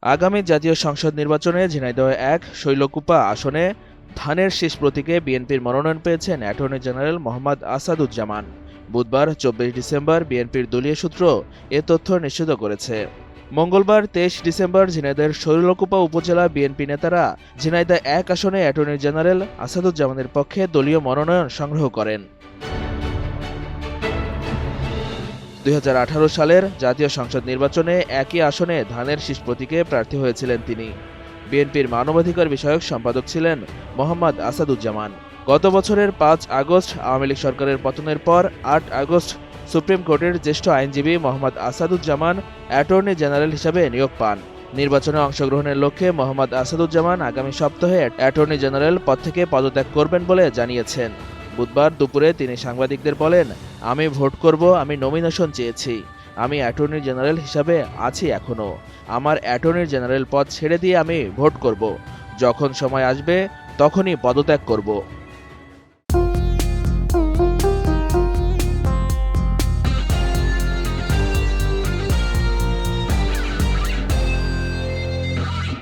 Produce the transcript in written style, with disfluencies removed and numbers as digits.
আগামী জাতীয় সংসদ নির্বাচনে ঝিনাইদহ ১ শৈলকুপা আসনে ধানের শীষ প্রতীকে বিএনপির মনোনয়ন পেয়েছেন অ্যাটর্নি জেনারেল মোহাম্মদ আসাদুজ্জামান। বুধবার ২৪ ডিসেম্বর বিএনপির দলীয় সূত্র এ তথ্য নিশ্চিত করেছে। মঙ্গলবার ২৩ ডিসেম্বর ঝিনাইদহের শৈলকুপা উপজেলা বিএনপি নেতারা ঝিনাইদহ ১ আসনে অ্যাটর্নি জেনারেল আসাদুজ্জামানের পক্ষে দলীয় মনোনয়ন সংগ্রহ করেন। ২০১৮ সালের জাতীয় সংসদ নির্বাচনে একই আসনে ধানের শীষ প্রতীকে প্রার্থী হয়েছিলেন তিনি। বিএনপির মানবাধিকার বিষয়ক সম্পাদক ছিলেন মোহাম্মদ আসাদুজ্জামান। গত বছরের ৫ আগস্ট আওয়ামী লীগ সরকারের পতনের পর ৮ আগস্ট সুপ্রিম কোর্টের জ্যেষ্ঠ আইনজীবী মোহাম্মদ আসাদুজ্জামান অ্যাটর্নি জেনারেল হিসেবে নিয়োগ পান। নির্বাচনে অংশগ্রহণের লক্ষ্যে মোহাম্মদ আসাদুজ্জামান আগামী সপ্তাহে অ্যাটর্নি জেনারেল পদ থেকে পদত্যাগ করবেন বলে জানিয়েছেন। বুধবার দুপুরে তিনি সাংবাদিকদের বলেন, আমি ভোট করব, আমি নমিনেশন চেয়েছি, আমি অ্যাটর্নি জেনারেল হিসাবে আছি এখনও। আমার অ্যাটর্নি জেনারেল পদ ছেড়ে দিয়ে আমি ভোট করব। যখন সময় আসবে তখনই পদত্যাগ করব।